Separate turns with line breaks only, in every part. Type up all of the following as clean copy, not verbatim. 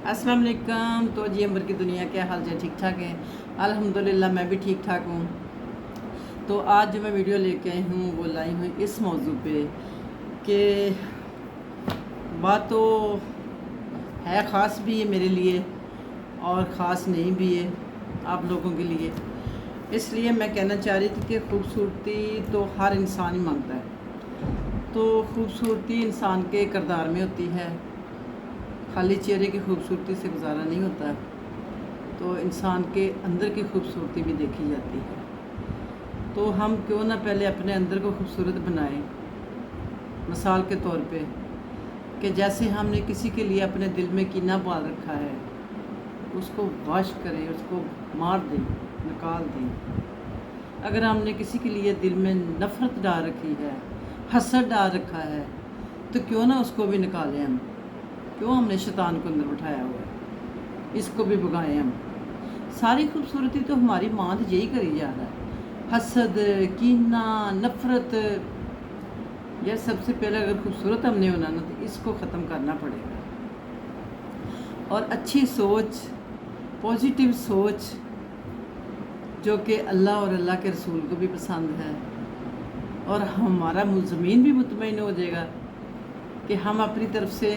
अस्सलाम वालेकुम। तो जी अंबर की दुनिया क्या हाल है? ठीक ठाक है अल्हम्दुलिल्लाह, मैं भी ठीक ठाक हूँ। तो आज जो मैं वीडियो लेके आई हूँ वो लाई हूँ इस मौजू पे कि बात तो है, ख़ास भी है मेरे लिए और ख़ास नहीं भी है आप लोगों के लिए। इसलिए मैं कहना चाह रही थी कि खूबसूरती तो हर इंसान ही मांगता है। तो खूबसूरती इंसान के किरदार में होती है, खाली चेहरे की खूबसूरती से गुजारा नहीं होता। तो इंसान के अंदर की खूबसूरती भी देखी जाती है। तो हम क्यों ना पहले अपने अंदर को खूबसूरत बनाएं। मिसाल के तौर पे कि जैसे हमने किसी के लिए अपने दिल में कीना पाल रखा है, उसको वाश करें, उसको मार दें, निकाल दें। अगर हमने किसी के लिए दिल में नफ़रत डाल रखी है, हसद डाल रखा है, तो क्यों ना उसको भी निकालें हम। क्यों हमने शैतान को अंदर बिठाया हुआ है, इसको भी भगाएं हम। सारी खूबसूरती तो हमारी माँ यही करी जा रहा है, हसद, कीना, नफ़रत। यह सबसे पहले अगर खूबसूरत हमने होना ना तो इसको ख़त्म करना पड़ेगा। और अच्छी सोच, पॉजिटिव सोच, जो कि अल्लाह और अल्लाह के रसूल को भी पसंद है, और हमारा ज़मीन भी मुतमईन हो जाएगा कि हम अपनी तरफ से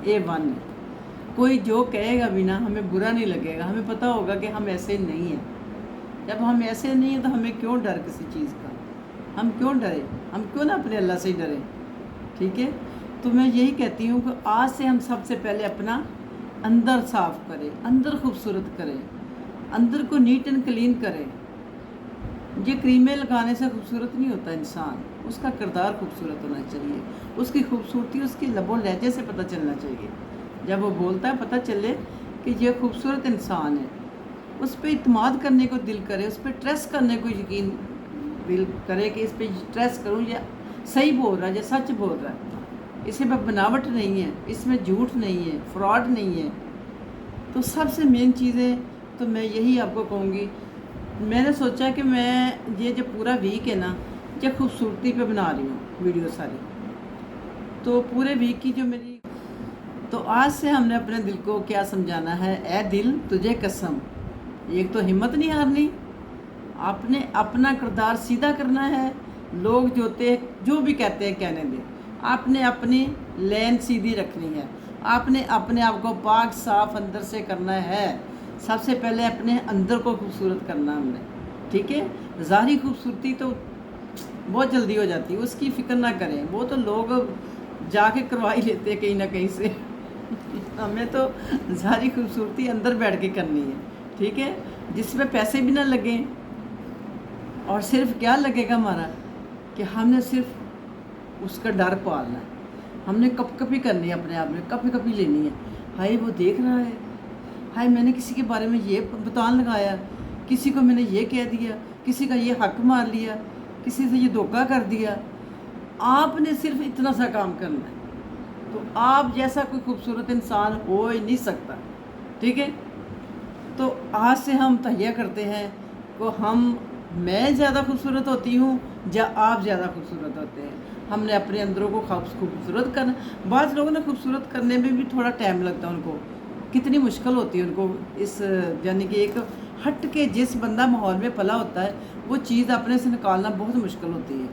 A1 है। कोई जो कहेगा भी ना, हमें बुरा नहीं लगेगा, हमें पता होगा कि हम ऐसे नहीं हैं। जब हम ऐसे नहीं हैं तो हमें क्यों डर किसी चीज़ का, हम क्यों डरे, हम क्यों ना अपने अल्लाह से ही डरें। ठीक है, तो मैं यही कहती हूँ कि आज से हम सबसे पहले अपना अंदर साफ़ करें, अंदर खूबसूरत करें, अंदर को नीट एंड क्लीन करें। ये क्रीमें लगाने से खूबसूरत नहीं होता इंसान, उसका किरदार खूबसूरत होना चाहिए। उसकी खूबसूरती उसकी लबो लहजे से पता चलना चाहिए। जब वो बोलता है पता चले कि ये खूबसूरत इंसान है। उस पर इत्मीनान करने को दिल करे, उस पर ट्रस्ट करने को यकीन दिल करे कि इस पर ट्रस्ट करूँ, या सही बोल रहा है, या सच बोल रहा है, इसमें बनावट नहीं है, इसमें झूठ नहीं है, फ्रॉड नहीं है। तो सबसे मेन चीज़ें तो मैं यही आपको कहूँगी। मैंने सोचा कि मैं ये जो पूरा वीक है ना, ये खूबसूरती पे बना रही हूँ वीडियो सारी। तो पूरे वीक की जो मेरी, तो आज से हमने अपने दिल को क्या समझाना है, ए दिल तुझे कसम, एक तो हिम्मत नहीं हारनी, आपने अपना किरदार सीधा करना है। लोग जो भी कहते हैं कहने दें, आपने अपनी लेन सीधी रखनी है, आपने अपने आप को पाक साफ अंदर से करना है। सबसे पहले अपने अंदर को खूबसूरत करना हमने। ठीक है, ज़ाहिरी खूबसूरती तो बहुत जल्दी हो जाती है, उसकी फ़िक्र ना करें, वो तो लोग जाके करवा ही लेते हैं कहीं ना कहीं से। हमें तो ज़ाहिरी खूबसूरती अंदर बैठ के करनी है। ठीक है, जिसमें पैसे भी ना लगें, और सिर्फ क्या लगेगा हमारा कि हमने सिर्फ उसका डर पालना है। हमने कप कपी करनी है, अपने आप में कपी कपी लेनी है। हाय वो देख रहा है, हाय मैंने किसी के बारे में ये बतान लगाया, किसी को मैंने ये कह दिया, किसी का ये हक मार लिया, किसी से ये धोखा कर दिया। आपने सिर्फ इतना सा काम करना है, तो आप जैसा कोई खूबसूरत इंसान हो ही नहीं सकता। ठीक है, तो आज से हम तहैया करते हैं को मैं ज़्यादा खूबसूरत होती हूँ या आप ज़्यादा खूबसूरत होते हैं। हमने अपने अंदरों को खूबसूरत करना। बाज़ लोगों ने खूबसूरत करने में भी थोड़ा टाइम लगता है, उनको कितनी मुश्किल होती है उनको, इस यानी कि एक हट के जिस बंदा माहौल में पला होता है वो चीज़ अपने से निकालना बहुत मुश्किल होती है।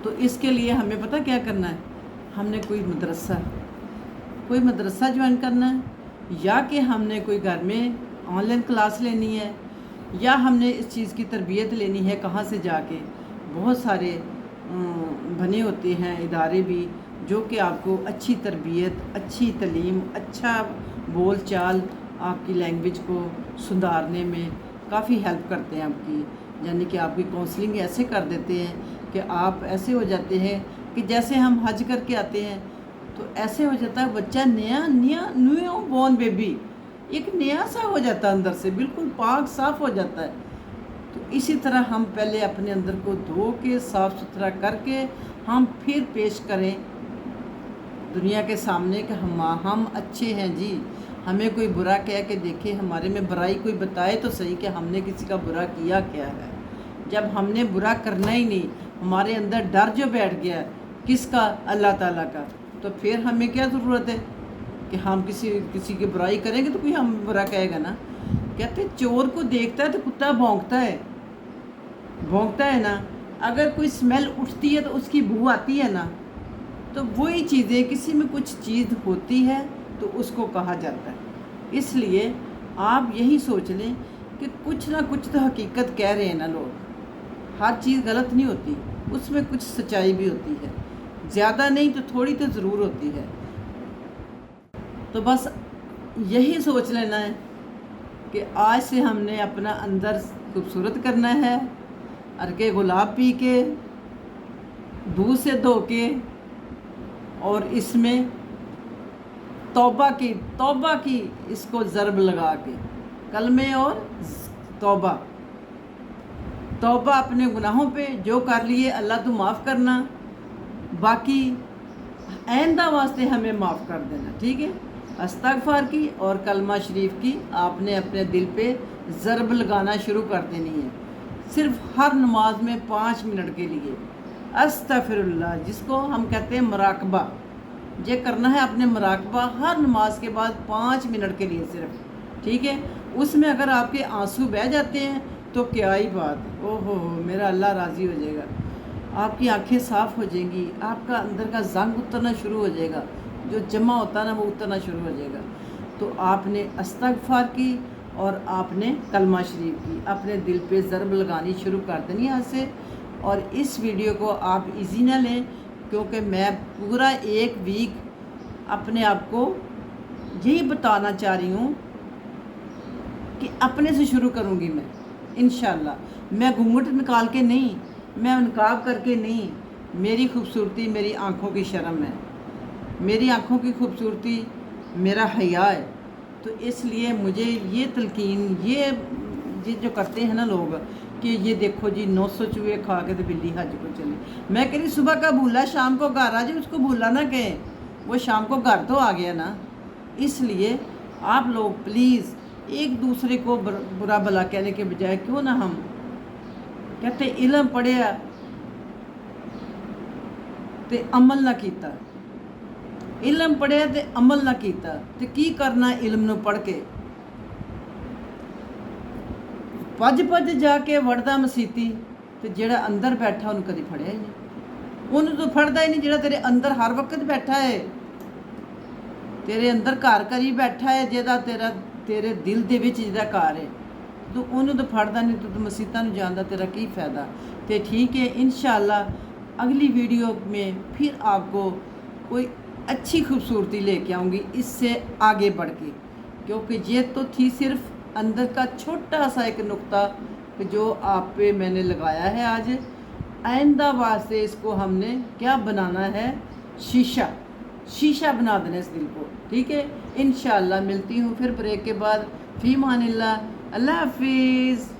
तो इसके लिए हमें पता क्या करना है, हमने कोई मदरसा ज्वाइन करना है, या कि हमने कोई घर में ऑनलाइन क्लास लेनी है, या हमने इस चीज़ की तरबियत लेनी है कहाँ से जाके। बहुत सारे बने होते हैं इदारे भी जो कि आपको अच्छी तरबियत, अच्छी तालीम, अच्छा बोल चाल, आपकी लैंग्वेज को सुधारने में काफ़ी हेल्प करते हैं आपकी। यानी कि आपकी काउंसलिंग ऐसे कर देते हैं कि आप ऐसे हो जाते हैं कि जैसे हम हज करके आते हैं तो ऐसे हो जाता है बच्चा न्यू बॉर्न बेबी, एक नया सा हो जाता है, अंदर से बिल्कुल पाक साफ़ हो जाता है। तो इसी तरह हम पहले अपने अंदर को धो के साफ़ सुथरा करके हम फिर पेश करें दुनिया के सामने कि हम अच्छे हैं जी। हमें कोई बुरा कह के देखे, हमारे में बुराई कोई बताए तो सही कि हमने किसी का बुरा किया क्या है। जब हमने बुरा करना ही नहीं, हमारे अंदर डर जो बैठ गया किसका, अल्लाह ताला का, तो फिर हमें क्या ज़रूरत है। کہ ہم کسی کی برائی کریں گے تو کوئی ہم برا کہے گا نا. کہتے چور کو دیکھتا ہے تو کتا بھونکتا ہے نا. اگر کوئی اسمیل اٹھتی ہے تو اس کی بو آتی ہے نا. تو وہی چیزیں کسی میں کچھ چیز ہوتی ہے تو اس کو کہا جاتا ہے. اس لیے آپ یہی سوچ لیں کہ کچھ نہ کچھ تو حقیقت کہہ رہے ہیں نا لوگ. ہر چیز غلط نہیں ہوتی, اس میں کچھ سچائی بھی ہوتی ہے, زیادہ نہیں تو تھوڑی تو ضرور ہوتی ہے. تو بس یہی سوچ لینا ہے کہ آج سے ہم نے اپنا اندر خوبصورت کرنا ہے, عرق گلاب پی کے, دودھ سے دھو کے, اور اس میں توبہ کی اس کو ضرب لگا کے, کلمے اور توبہ اپنے گناہوں پہ جو کر لیے اللہ تو معاف کرنا, باقی آئندہ واسطے ہمیں معاف کر دینا. ٹھیک ہے, استغفار کی اور کلمہ شریف کی آپ نے اپنے دل پہ ضرب لگانا شروع کر دینی ہے, صرف ہر نماز میں 5 منٹ کے لیے. استغفر اللہ, جس کو ہم کہتے ہیں مراقبہ, یہ کرنا ہے اپنے مراقبہ ہر نماز کے بعد 5 منٹ کے لیے صرف. ٹھیک ہے, اس میں اگر آپ کے آنسو بہہ جاتے ہیں تو کیا ہی بات, او ہو میرا اللہ راضی ہو جائے گا. آپ کی آنکھیں صاف ہو جائیں گی, آپ کا اندر کا زنگ اترنا شروع ہو جائے گا, جو جمع ہوتا ہے نا وہ اترنا شروع ہو جائے گا. تو آپ نے استغفار کی اور آپ نے کلمہ شریف کی اپنے دل پہ ضرب لگانی شروع کر دینی یہاں سے. اور اس ویڈیو کو آپ ایزی نہ لیں, کیونکہ میں پورا 1 ویک اپنے آپ کو یہی بتانا چاہ رہی ہوں کہ اپنے سے شروع کروں گی میں انشاءاللہ. میں گھونگھٹ نکال کے نہیں, میں نقاب کر کے نہیں. میری خوبصورتی میری آنکھوں کی شرم ہے, میری آنکھوں کی خوبصورتی میرا حیا ہے. تو اس لیے مجھے یہ تلقین یہ جو کرتے ہیں نا لوگ کہ یہ دیکھو جی 900 چوہے کھا کے تو بلی حج کو چلی. میں کہہ رہی صبح کا بھولا شام کو گھر آ جائے, اس کو بھولا نہ کہیں, وہ شام کو گھر تو آ گیا نا. اس لیے آپ لوگ پلیز ایک دوسرے کو برا بھلا کہنے کے بجائے کیوں نہ ہم کہتے علم پڑھیا تے عمل نہ کیتا, علم پڑھیا تے عمل نہ کیتا تے کی کرنا علم نو پڑھ کے. پج جا کے وڑدا مسیتی تے جڑا اندر بیٹھا انہوں کدی پھڑیا ہی نہیں. انہوں تو پھڑدا ہی نہیں جڑا تیرے اندر ہر وقت بیٹھا ہے, تیرے اندر گھر کری بیٹھا ہے, جہاں تیرے دل دے وچ جہاں گھر ہے, تو انہوں تو پھڑدا نہیں, تو مسیتاں نوں جاندا تیرا کی فائدہ. تے ٹھیک ہے, انشاءاللہ اگلی ویڈیو میں پھر آپ کو کوئی اچھی خوبصورتی لے کے آؤں گی اس سے آگے بڑھ کے, کیونکہ یہ تو تھی صرف اندر کا چھوٹا سا ایک نقطہ جو آپ پہ میں نے لگایا ہے آج. آئندہ واسطے اس کو ہم نے کیا بنانا ہے, شیشہ بنا دینا اس دل کو. ٹھیک ہے, انشاءاللہ ملتی ہوں پھر بریک کے بعد. فی امان اللہ, اللہ حافظ.